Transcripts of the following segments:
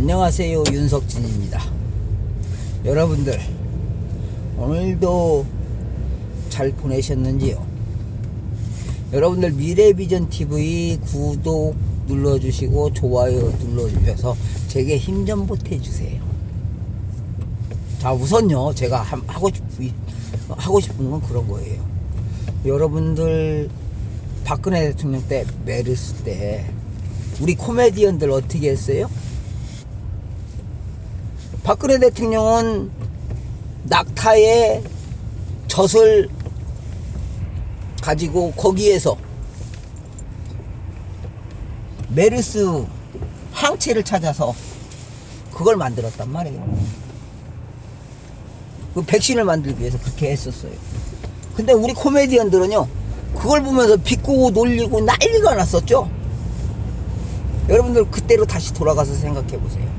안녕하세요, 윤석진입니다. 여러분들 오늘도 잘 보내셨는지요? 여러분들 미래비전TV 구독 눌러주시고 좋아요 눌러주셔서 제게 힘 좀 보태주세요. 자, 우선요, 제가 하고 싶은 건 그런 거예요. 여러분들 박근혜 대통령 때, 메르스 때 우리 코미디언들 어떻게 했어요? 박근혜 대통령은 낙타의 젖을 가지고 거기에서 메르스 항체를 찾아서 그걸 만들었단 말이에요. 그 백신을 만들기 위해서 그렇게 했었어요. 근데 우리 코미디언들은요, 그걸 보면서 비꼬고 놀리고 난리가 났었죠. 여러분들 그때로 다시 돌아가서 생각해 보세요.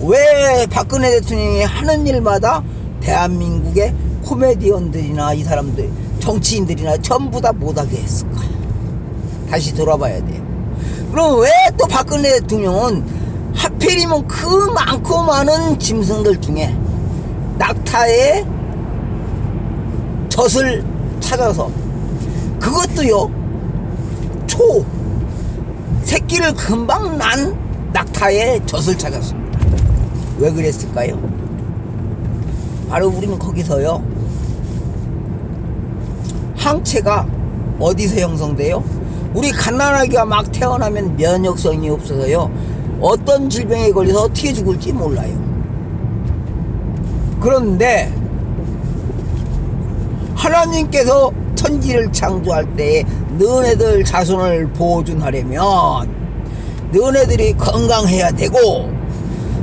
왜 박근혜 대통령이 하는 일마다 대한민국의 코미디언들이나 이 사람들, 정치인들이나 전부 다 못하게 했을까? 다시 돌아봐야 돼요. 그럼 왜 또 박근혜 대통령은 하필이면 그 많고 많은 짐승들 중에 낙타의 젖을 찾아서, 그것도요, 새끼를 금방 난 낙타의 젖을 찾았습니다. 왜 그랬을까요? 바로 우리는 거기서요, 항체가 어디서 형성돼요? 우리 갓난아기가 막 태어나면 면역성이 없어서요, 어떤 질병에 걸려서 어떻게 죽을지 몰라요. 그런데 하나님께서 천지를 창조할 때에 너네들 자손을 보존하려면 너네들이 건강해야 되고,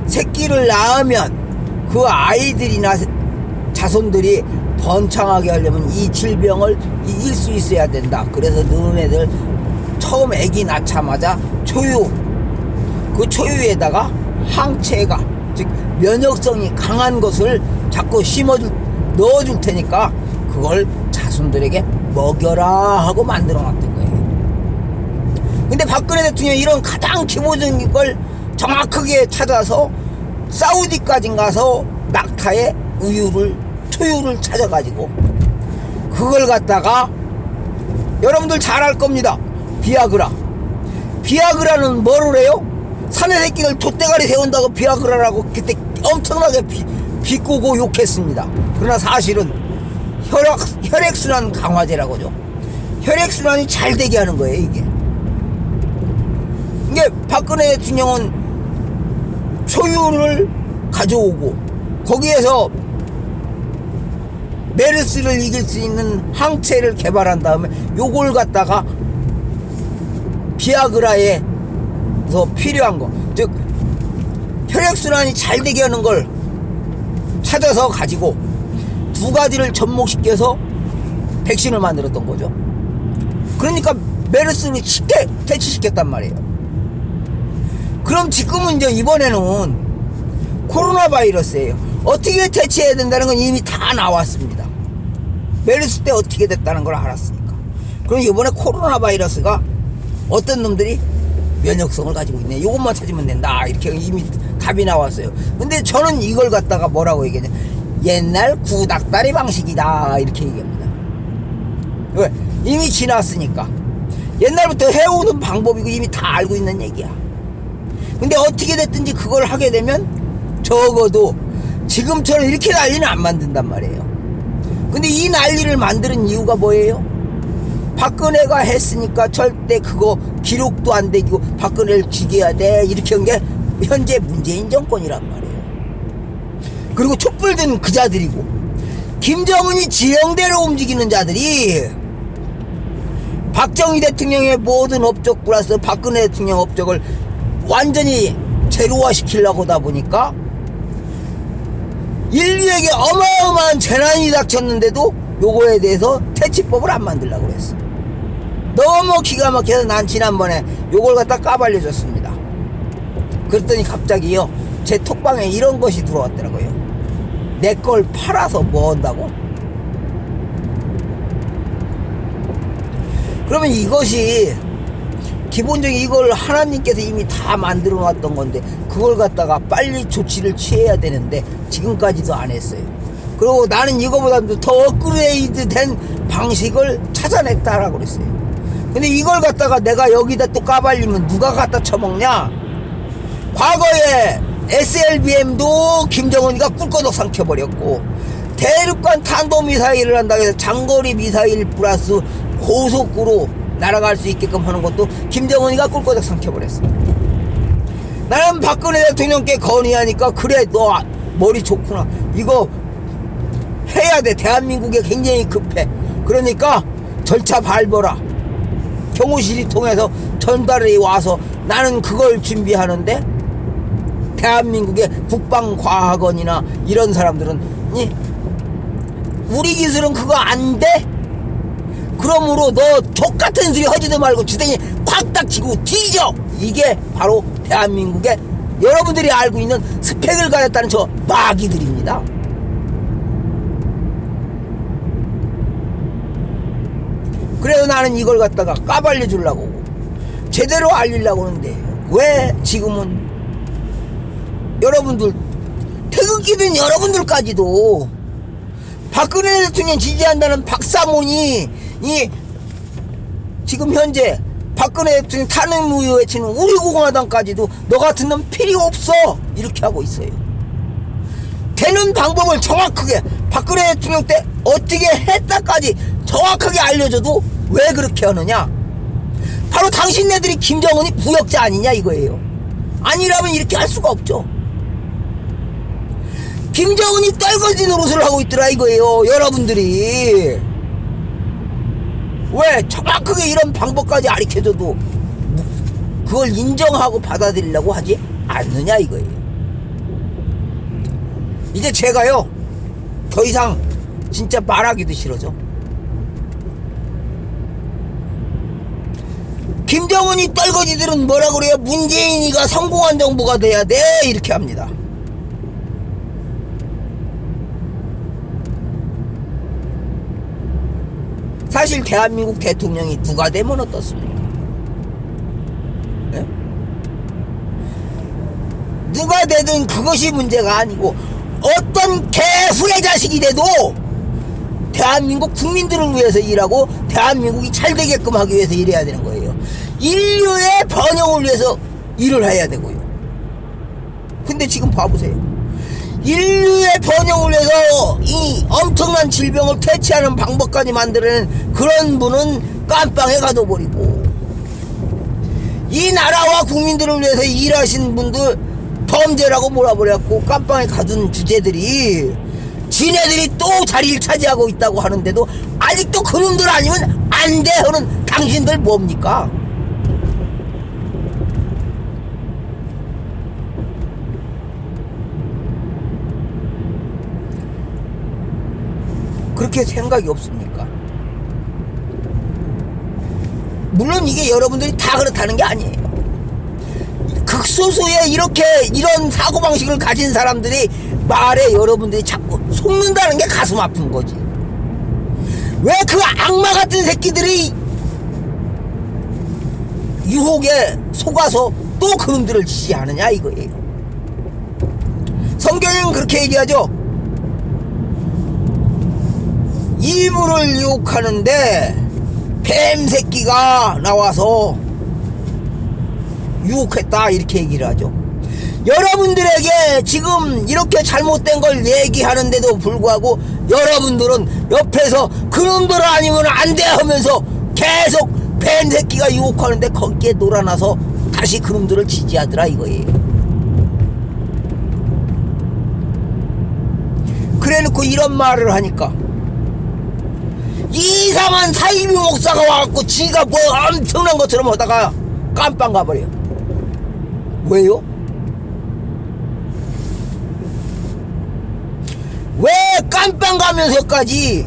새끼를 낳으면 그 아이들이나 자손들이 번창하게 하려면 이 질병을 이길 수 있어야 된다. 그래서 너네들 처음 아기 낳자마자 그 초유에다가 항체가, 즉 면역성이 강한 것을 자꾸 넣어줄 테니까 그걸 자손들에게 먹여라 하고 만들어 놨던 거예요. 근데 박근혜 대통령이 이런 가장 기본적인 걸 정확하게 찾아서 사우디까지 가서 낙타의 초유를 찾아가지고 그걸 갖다가, 여러분들 잘 알 겁니다. 비아그라는 뭐를 해요? 사내 새끼를 돛대가리 세운다고 비아그라라고 그때 엄청나게 비꼬고 욕했습니다. 그러나 사실은 혈액순환 강화제라고죠. 혈액순환이 잘 되게 하는 거예요, 이게. 박근혜 대통령은 초유를 가져오고 거기에서 메르스를 이길 수 있는 항체를 개발한 다음에 요걸 갖다가 비아그라에서 필요한 거, 즉 혈액순환이 잘 되게 하는 걸 찾아서 가지고 두 가지를 접목시켜서 백신을 만들었던 거죠. 그러니까 메르스를 쉽게 퇴치시켰단 말이에요. 그럼 지금은 이제 이번에는 코로나 바이러스예요. 어떻게 퇴치해야 된다는 건 이미 다 나왔습니다. 메르스 때 어떻게 됐다는 걸 알았으니까. 그럼 이번에 코로나 바이러스가 어떤 놈들이 면역성을 가지고 있네, 이것만 찾으면 된다, 이렇게 이미 답이 나왔어요. 근데 저는 이걸 갖다가 뭐라고 얘기하냐, 옛날 구닥다리 방식이다, 이렇게 얘기합니다. 왜? 이미 지났으니까. 옛날부터 해오는 방법이고 이미 다 알고 있는 얘기야. 근데 어떻게 됐든지 그걸 하게 되면 적어도 지금처럼 이렇게 난리는 안 만든단 말이에요. 근데 이 난리를 만드는 이유가 뭐예요? 박근혜가 했으니까 절대 그거 기록도 안 되고 박근혜를 죽여야 돼, 이렇게 한 게 현재 문재인 정권이란 말이에요. 그리고 촛불 든 그 자들이고, 김정은이 지형대로 움직이는 자들이 박정희 대통령의 모든 업적 플러스 박근혜 대통령 업적을 완전히 제로화 시키려고 하다 보니까 인류에게 어마어마한 재난이 닥쳤는데도 요거에 대해서 퇴치법을 안 만들려고 그랬어. 너무 기가 막혀서 난 지난번에 요걸 갖다 까발려줬습니다. 그랬더니 갑자기요, 제 톡방에 이런 것이 들어왔더라고요. 내 걸 팔아서 뭐 한다고? 그러면 이것이 기본적인 이걸 하나님께서 이미 다 만들어 놨던 건데 그걸 갖다가 빨리 조치를 취해야 되는데 지금까지도 안 했어요. 그리고 나는 이거보다도 더 업그레이드 된 방식을 찾아냈다라고 그랬어요. 근데 이걸 갖다가 내가 여기다 또 까발리면 누가 갖다 처먹냐? 과거에 SLBM도 김정은이가 꿀꺼덕 삼켜버렸고, 대륙간 탄도미사일을 한다고 해서 장거리 미사일 플러스 고속구로 날아갈 수 있게끔 하는 것도 김정은이가 꿀꺼덕 삼켜버렸어. 나는 박근혜 대통령께 건의하니까, 그래 너 머리 좋구나, 이거 해야 돼, 대한민국에 굉장히 급해, 그러니까 절차 밟아라, 경호실이 통해서 전달이 와서 나는 그걸 준비하는데, 대한민국의 국방과학원이나 이런 사람들은 우리 기술은 그거 안 돼? 그러므로 너 족같은 소리 하지도 말고 주댕이 콱 닥치고 뒤져! 이게 바로 대한민국의 여러분들이 알고 있는 스펙을 가졌다는 저 마귀들입니다. 그래서 나는 이걸 갖다가 까발려 주려고 제대로 알리려고 하는데, 왜 지금은 여러분들, 태극기든 여러분들까지도 박근혜 대통령 지지한다는 박사몬이 지금 현재 박근혜 대통령 탄핵 무효 외치는 우리 공화당까지도 너 같은 놈 필요 없어 이렇게 하고 있어요. 되는 방법을 정확하게 박근혜 대통령 때 어떻게 했다까지 정확하게 알려줘도 왜 그렇게 하느냐? 바로 당신네들이 김정은이 부역자 아니냐 이거예요. 아니라면 이렇게 할 수가 없죠. 김정은이 떨거지 노릇을 하고 있더라 이거예요. 여러분들이 왜 정확하게 이런 방법까지 가르쳐줘도 그걸 인정하고 받아들이려고 하지 않느냐 이거예요. 이제 제가요 더 이상 진짜 말하기도 싫어져. 김정은이 떨거지들은 뭐라 그래요? 문재인이가 성공한 정부가 돼야 돼 이렇게 합니다. 사실 대한민국 대통령이 누가 되면 어떻습니까? 네? 누가 되든 그것이 문제가 아니고, 어떤 개후의 자식이 돼도 대한민국 국민들을 위해서 일하고 대한민국이 잘 되게끔 하기 위해서 일해야 되는 거예요. 인류의 번영을 위해서 일을 해야 되고요. 근데 지금 봐보세요. 인류의 번영을 위해서 이 엄청난 질병을 퇴치하는 방법까지 만들어낸 그런 분은 깜빵에 가둬버리고, 이 나라와 국민들을 위해서 일하신 분들 범죄라고 몰아버렸고 깜빵에 가둔 주제들이 지네들이 또 자리를 차지하고 있다고 하는데도 아직도 그놈들 아니면 안 돼 하는 당신들 뭡니까? 그렇게 생각이 없습니까? 물론 이게 여러분들이 다 그렇다는 게 아니에요. 극소수의 이런 사고방식을 가진 사람들이 말에 여러분들이 자꾸 속는다는 게 가슴 아픈 거지. 왜 그 악마 같은 새끼들이 유혹에 속아서 또 그놈들을 지지하느냐 이거예요. 성경은 그렇게 얘기하죠. 이불을 유혹하는데 뱀 새끼가 나와서 유혹했다 이렇게 얘기를 하죠. 여러분들에게 지금 이렇게 잘못된 걸 얘기하는데도 불구하고 여러분들은 옆에서 그놈들 아니면 안 돼 하면서 계속 뱀 새끼가 유혹하는데 거기에 놀아나서 다시 그놈들을 지지하더라 이거예요. 그래놓고 이런 말을 하니까 이상한 사이비 목사가 와갖고 지가 뭐 엄청난 것처럼 하다가 깜빵 가버려요. 왜요? 왜 깜빵 가면서까지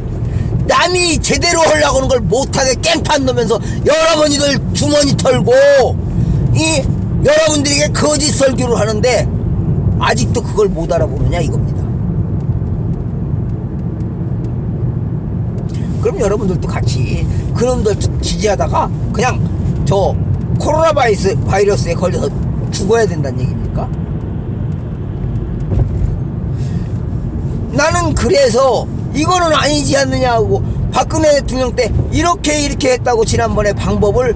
남이 제대로 하려고 하는 걸 못하게 깽판 넣으면서 여러분이들 주머니 털고 여러분들에게 거짓 설교를 하는데 아직도 그걸 못 알아보느냐 이겁니다. 그럼 여러분들도 같이 그놈들 지지하다가 그냥 저 코로나 바이러스에 걸려서 죽어야 된다는 얘기입니까? 나는 그래서 이거는 아니지 않느냐고 박근혜 대통령 때 이렇게 했다고 지난번에 방법을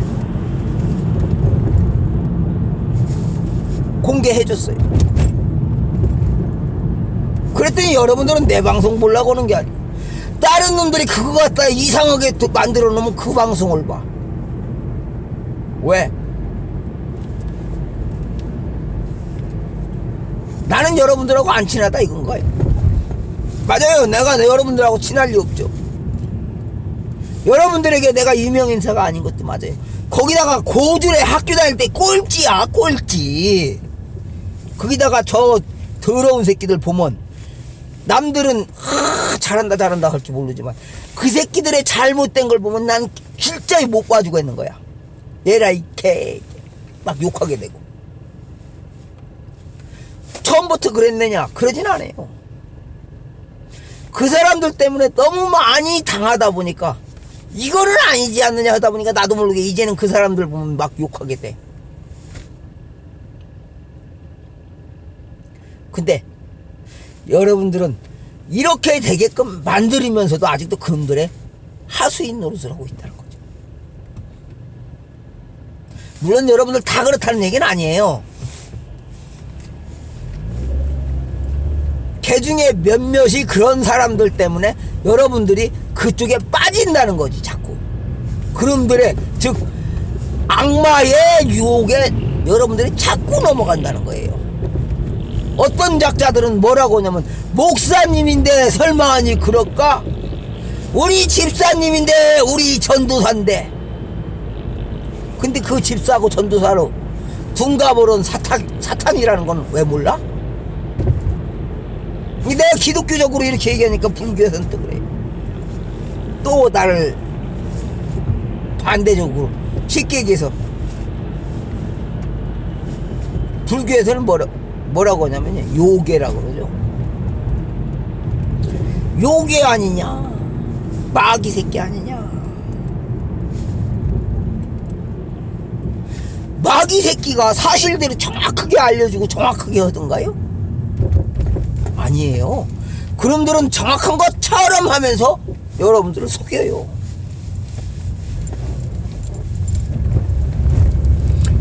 공개해줬어요. 그랬더니 여러분들은 내 방송 보려고 하는 게 아니고 다른 놈들이 그거 갖다 이상하게 만들어 놓으면 그 방송을 봐. 왜? 나는 여러분들하고 안 친하다 이건 거예요. 맞아요. 내가 여러분들하고 친할 리 없죠. 여러분들에게 내가 유명인사가 아닌 것도 맞아요. 거기다가 고졸에 학교 다닐 때 꼴찌야 꼴찌. 거기다가 저 더러운 새끼들 보면 남들은 잘한다 할 줄 모르지만 그 새끼들의 잘못된 걸 보면 난 진짜 못 봐주고 있는 거야. 얘라 이 개 막 욕하게 되고. 처음부터 그랬느냐? 그러진 않아요. 그 사람들 때문에 너무 많이 당하다 보니까 이거는 아니지 않느냐 하다 보니까 나도 모르게 이제는 그 사람들 보면 막 욕하게 돼. 근데 여러분들은 이렇게 되게끔 만들면서도 아직도 그놈들의 하수인 노릇을 하고 있다는 거죠. 물론 여러분들 다 그렇다는 얘기는 아니에요. 개 중에 몇몇이 그런 사람들 때문에 여러분들이 그쪽에 빠진다는 거지 자꾸. 그놈들의 즉 악마의 유혹에 여러분들이 자꾸 넘어간다는 거예요. 어떤 작자들은 뭐라고 하냐면 목사님인데 설마 아니 그럴까? 우리 집사님인데 우리 전도사인데. 근데 그 집사하고 전도사로 둔갑으로는 사탄이라는 건 왜 몰라? 내가 기독교적으로 이렇게 얘기하니까 불교에서는 또 그래. 또 나를 반대적으로 쉽게 얘기해서 불교에서는 뭐라고 하냐면요 요괴라고 그러죠. 요괴 아니냐 마귀 새끼 아니냐. 마귀 새끼가 사실대로 정확하게 알려주고 정확하게 하던가요? 아니에요. 그놈들은 정확한 것처럼 하면서 여러분들을 속여요.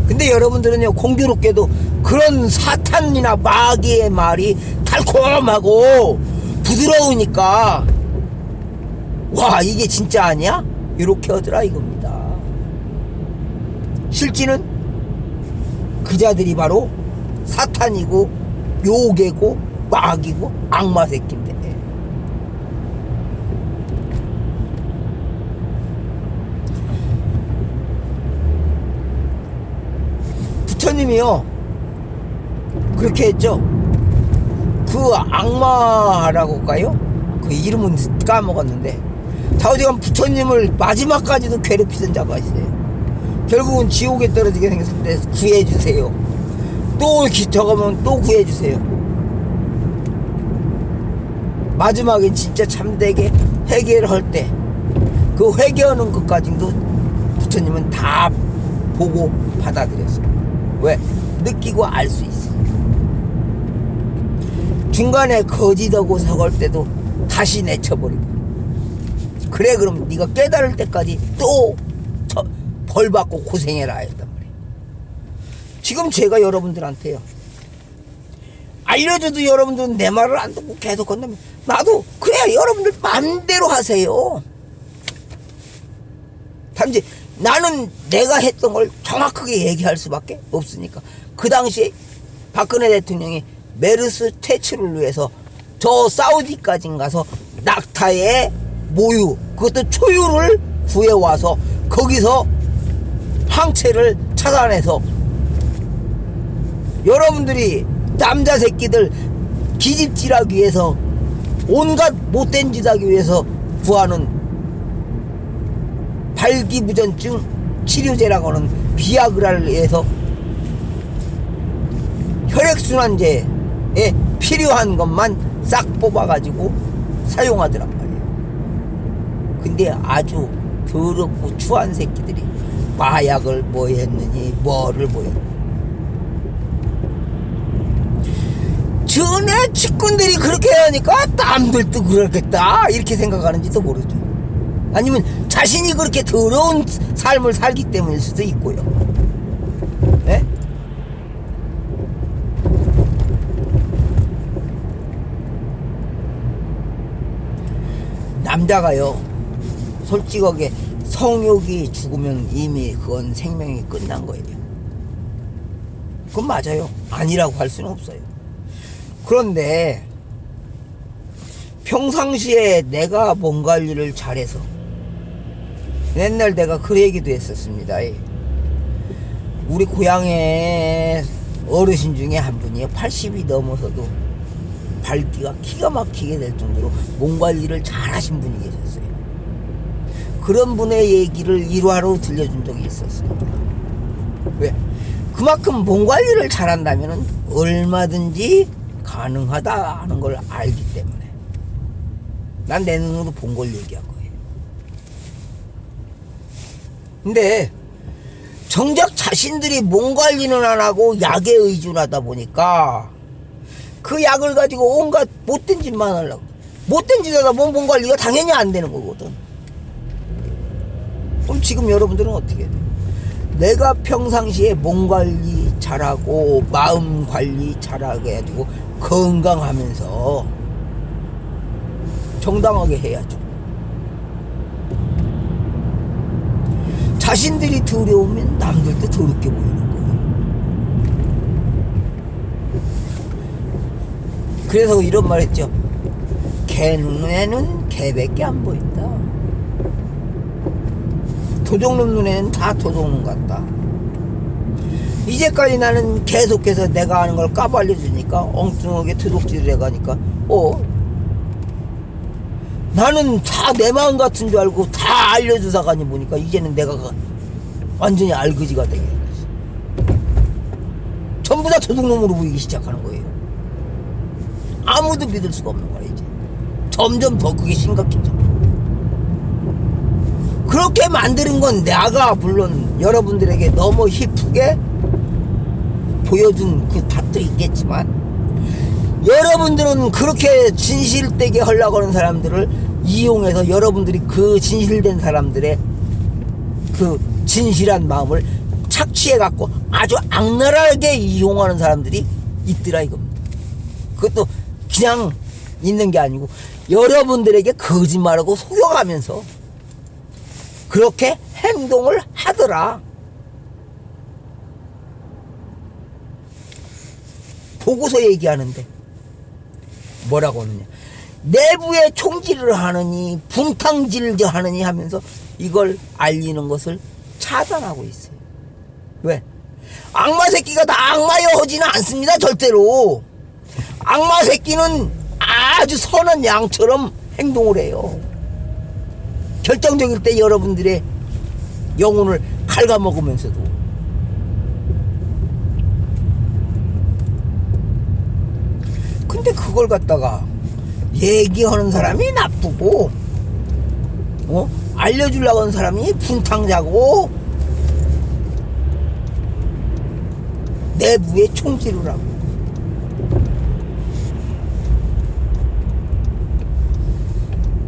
근데 여러분들은요 공교롭게도 그런 사탄이나 마귀의 말이 달콤하고 부드러우니까 와 이게 진짜 아니야? 이렇게 하더라 이겁니다. 실제는 그 자들이 바로 사탄이고 요괴고 마귀고 악마 새끼인데. 부처님이요 그렇게 했죠. 그 악마라고 할까요? 그 이름은 까먹었는데 좌우지간 부처님을 마지막까지도 괴롭히던 자가 있어요. 결국은 지옥에 떨어지게 생겼는데 구해주세요. 또 저거면 또 구해주세요. 마지막엔 진짜 참되게 회개를 할 때 그 회개하는 것까지도 부처님은 다 보고 받아들였어요. 왜? 느끼고 알 수 있어. 중간에 거짓하고 서걸 때도 다시 내쳐버리고. 그래 그럼 네가 깨달을 때까지 또 벌 받고 고생해라 했단 말이에요. 지금 제가 여러분들한테요 알려줘도 여러분들은 내 말을 안 듣고 계속 건너면 나도 그래 여러분들 마음대로 하세요. 단지 나는 내가 했던 걸 정확하게 얘기할 수밖에 없으니까. 그 당시에 박근혜 대통령이 메르스 퇴치를 위해서 저 사우디까지 가서 낙타의 모유 그것도 초유를 구해와서 거기서 항체를 찾아내서 여러분들이 남자 새끼들 기집질하기 위해서 온갖 못된 짓 하기 위해서 구하는 발기부전증 치료제라고 하는 비아그라를 위해서 혈액순환제에 필요한 것만 싹 뽑아가지고 사용하더란 말이에요. 근데 아주 더럽고 추한 새끼들이 마약을 뭐 했느니 뭐를 뭐 했느니. 전에 측근들이 그렇게 하니까 남들도 그렇겠다 이렇게 생각하는지도 모르죠. 아니면 자신이 그렇게 더러운 삶을 살기 때문일 수도 있고요. 네? 남자가요, 솔직하게 성욕이 죽으면 이미 그건 생명이 끝난 거예요. 그건 맞아요. 아니라고 할 수는 없어요. 그런데 평상시에 내가 몸 관리를 잘해서, 옛날 내가 그 얘기도 했었습니다. 우리 고향에 어르신 중에 한 분이요, 80이 넘어서도 밝기가 기가 막히게 될 정도로 몸 관리를 잘 하신 분이 계셨어요. 그런 분의 얘기를 일화로 들려준 적이 있었어요. 왜? 그만큼 몸 관리를 잘한다면 얼마든지 가능하다 하는 걸 알기 때문에. 난 내 눈으로 본 걸 얘기한 거예요. 근데 정작 자신들이 몸 관리는 안 하고 약에 의존하다 보니까 그 약을 가지고 온갖 못된 짓만 하려고. 못된 짓 하다 몸 관리가 당연히 안 되는 거거든. 그럼 지금 여러분들은 어떻게 돼요? 내가 평상시에 몸 관리 잘하고 마음 관리 잘하게 해가지고 건강하면서 정당하게 해야죠. 자신들이 더러우면 남들도 더럽게 보이는 거예요. 그래서 이런 말 했죠. 개 눈에는 개밖에 안 보인다. 도둑놈 눈에는 다 도둑놈 같다. 이제까지 나는 계속해서 내가 아는 걸 까발려주니까 엉뚱하게 도둑질을 해가니까 나는 다 내 마음 같은 줄 알고 다 알려주다가니 보니까 이제는 내가 완전히 알거지가 되게 전부 다 도둑놈으로 보이기 시작하는 거예요. 아무도 믿을 수가 없는 거야. 이제 점점 더 그게 심각해져. 그렇게 만드는 건 내가 물론 여러분들에게 너무 희쁘게 보여준 그 탓도 있겠지만, 여러분들은 그렇게 진실되게 하려고 하는 사람들을 이용해서 여러분들이 그 진실된 사람들의 그 진실한 마음을 착취해 갖고 아주 악랄하게 이용하는 사람들이 있더라 이겁니다. 그것도 그냥 있는 게 아니고 여러분들에게 거짓말하고 속여가면서 그렇게 행동을 하더라. 보고서 얘기하는데 뭐라고 하느냐, 내부에 총질을 하느니 분탕질을 하느니 하면서 이걸 알리는 것을 차단하고 있어요. 왜? 악마 새끼가 다 악마여 하지는 않습니다. 절대로. 악마 새끼는 아주 선한 양처럼 행동을 해요. 결정적일 때 여러분들의 영혼을 갉아먹으면서도. 근데 그걸 갖다가 얘기하는 사람이 나쁘고 알려주려고 하는 사람이 분탕자고 내부에 총질을 하고.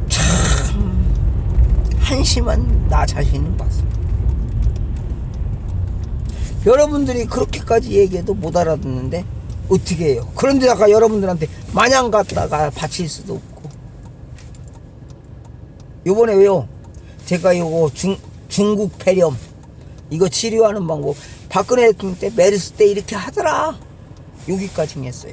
참 한심한 나 자신을 봤습니다. 여러분들이 그렇게까지 얘기해도 못 알아듣는데 어떻게 해요? 그런데다가 여러분들한테 마냥 갖다가 바칠 수도 없고. 요번에 왜요? 제가 요거 중국 폐렴 이거 치료하는 방법 박근혜 대통령 때 메르스 때 이렇게 하더라. 여기까지 했어요.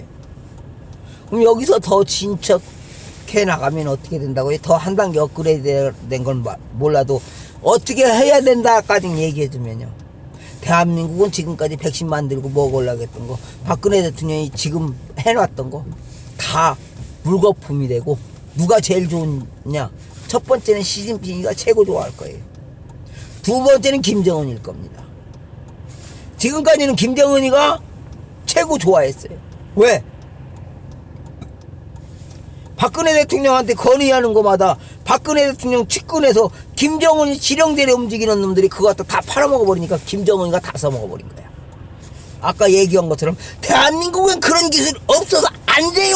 그럼 여기서 더 진척해 나가면 어떻게 된다고요? 더 한 단계 업그레이드 된 건 몰라도 어떻게 해야 된다까지 얘기해주면요, 대한민국은 지금까지 백신 만들고 먹으려고 했던 거, 박근혜 대통령이 지금 해놨던 거 다 물거품이 되고, 누가 제일 좋냐? 첫 번째는 시진핑이가 최고 좋아할 거예요. 두 번째는 김정은일 겁니다. 지금까지는 김정은이가 최고 좋아했어요. 왜? 박근혜 대통령한테 건의하는 것마다 박근혜 대통령 측근에서 김정은이 지령대로 움직이는 놈들이 그거 갖다 다 팔아먹어버리니까 김정은이가 다 써먹어버린 거야. 아까 얘기한 것처럼 대한민국엔 그런 기술 없어서 안 돼요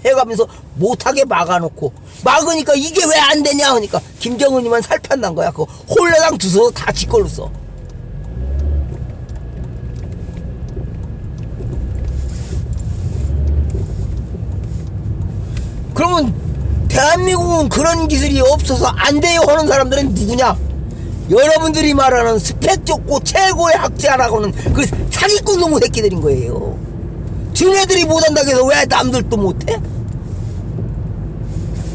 해가면서 못하게 막아놓고, 막으니까 이게 왜 안 되냐 하니까 김정은이만 살판난 거야. 그거 홀라당 주워 다 지 걸로 써. 그러면 대한민국은 그런 기술이 없어서 안 돼요 하는 사람들은 누구냐? 여러분들이 말하는 스펙 좋고 최고의 학자라고는 그 사기꾼 놈의 새끼들인 거예요. 지네들이 못한다고 해서 왜 남들도 못해?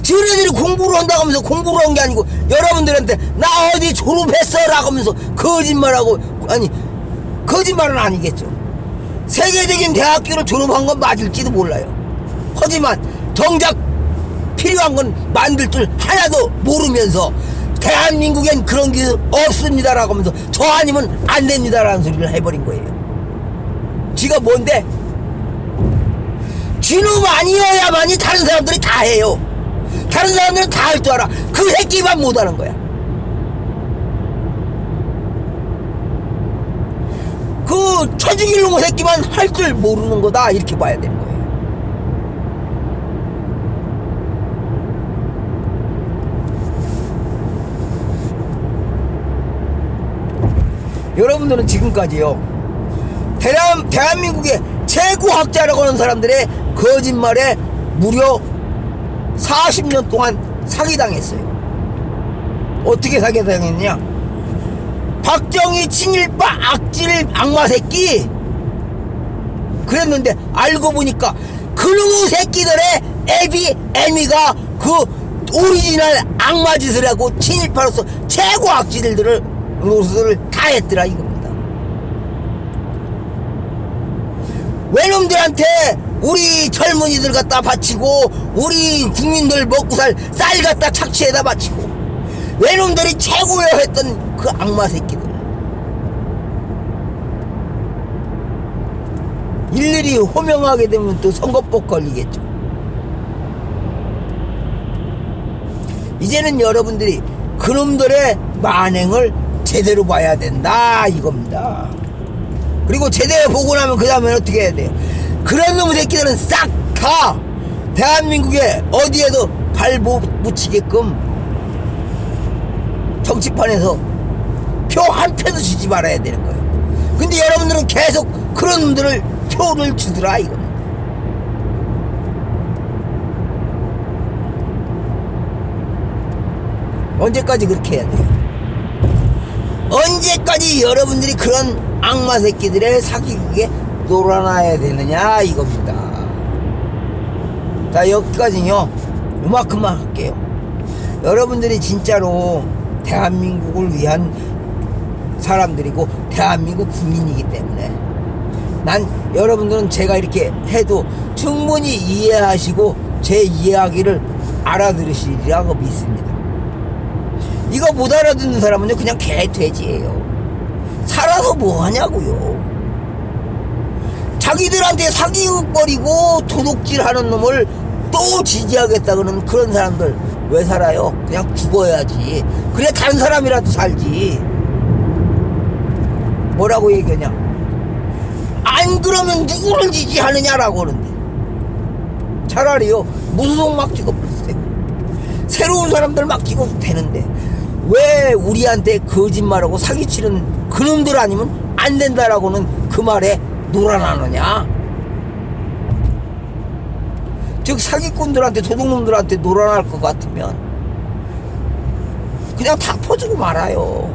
지네들이 공부를 한다고 하면서 공부를 한 게 아니고 여러분들한테 나 어디 졸업했어 라고 하면서 거짓말하고, 아니 거짓말은 아니겠죠. 세계적인 대학교를 졸업한 건 맞을지도 몰라요. 하지만 정작 필요한 건 만들 줄 하나도 모르면서 대한민국엔 그런 게 없습니다 라고 하면서 저 아니면 안 됩니다 라는 소리를 해버린 거예요. 지가 뭔데? 지놈 아니어야만이 다른 사람들이 다 해요. 다른 사람들은 다 할 줄 알아. 그 새끼만 못하는 거야. 그 처죽일 놈의 새끼만 할 줄 모르는 거다 이렇게 봐야 되는 거예요. 여러분들은 지금까지요 대한민국의 최고학자라고 하는 사람들의 거짓말에 무려 40년 동안 사기당했어요. 어떻게 사기당했냐? 박정희 친일파 악질 악마새끼 그랬는데 알고 보니까 그놈의 새끼들의 애미가 그 오리지널 악마짓을 하고 친일파로서 최고 악질들을 노릇을 다 했더라 이겁니다. 외놈들한테 우리 젊은이들 갖다 바치고 우리 국민들 먹고 살 쌀 갖다 착취해다 바치고 외놈들이 최고야 했던 그 악마 새끼들 일일이 호명하게 되면 또 선거법 걸리겠죠. 이제는 여러분들이 그놈들의 만행을 제대로 봐야 된다 이겁니다. 그리고 제대로 보고 나면 그 다음에 어떻게 해야 돼요? 그런 놈의 새끼들은 싹 다 대한민국에 어디에도 발 못 묻히게끔 정치판에서 표 한 표도 주지 말아야 되는 거예요. 근데 여러분들은 계속 그런 놈들을 표를 주더라 이겁니다. 언제까지 그렇게 해야 돼요? 언제까지 여러분들이 그런 악마 새끼들의 사기극에 놀아나야 되느냐 이겁니다. 자, 여기까지요 요만큼만 할게요. 여러분들이 진짜로 대한민국을 위한 사람들이고 대한민국 국민이기 때문에 난 여러분들은 제가 이렇게 해도 충분히 이해하시고 제 이야기를 알아들으시리라고 믿습니다. 이거 못 알아듣는 사람은요 그냥 개돼지예요. 살아서 뭐 하냐고요. 자기들한테 사기극거리고 도둑질하는 놈을 또 지지하겠다고는 그런 사람들 왜 살아요? 그냥 죽어야지. 그래 다른 사람이라도 살지. 뭐라고 얘기하냐? 안 그러면 누구를 지지하느냐라고 하는데 차라리요 무소속 막 찍어버렸어요. 새로운 사람들 막 찍어도 되는데 왜 우리한테 거짓말하고 사기치는 그놈들 아니면 안 된다라고는 그 말에 놀아나느냐? 즉 사기꾼들한테 도둑놈들한테 놀아날 것 같으면 그냥 다 퍼주고 말아요.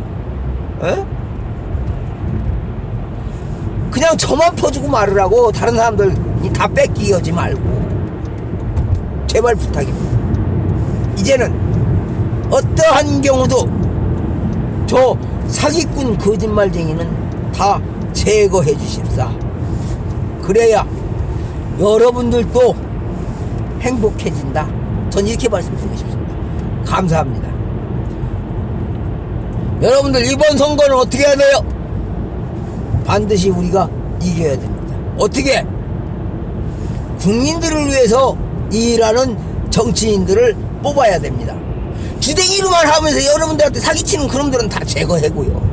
에? 그냥 저만 퍼주고 말으라고 다른 사람들이 다 뺏기지 말고 제발 부탁입니다. 이제는 어떠한 경우도 저 사기꾼 거짓말쟁이는 다 제거해 주십사. 그래야 여러분들도 행복해진다. 전 이렇게 말씀드리고 싶습니다. 감사합니다. 여러분들 이번 선거는 어떻게 해야 돼요? 반드시 우리가 이겨야 됩니다. 어떻게? 국민들을 위해서 일하는 정치인들을 뽑아야 됩니다. 주댕이로만 하면서 여러분들한테 사기치는 그놈들은 다 제거하고요.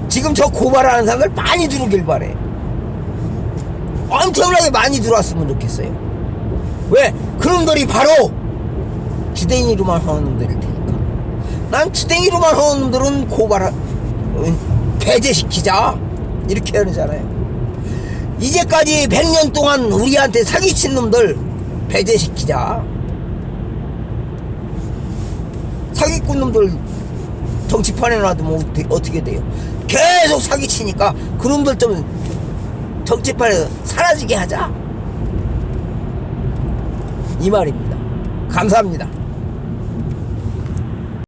지금 저 고발하는 사람들 많이 들어오길 바래. 엄청나게 많이 들어왔으면 좋겠어요. 왜? 그놈들이 바로 주댕이로만 하는 놈들일 테니까. 난 주댕이로만 하는 놈들은 배제시키자 이렇게 하잖아요. 이제까지 100년 동안 우리한테 사기친 놈들 배제시키자. 사기꾼 놈들 정치판에 놔두면 어떻게 돼요? 계속 사기치니까 그놈들 좀 정치판에서 사라지게 하자 이 말입니다. 감사합니다.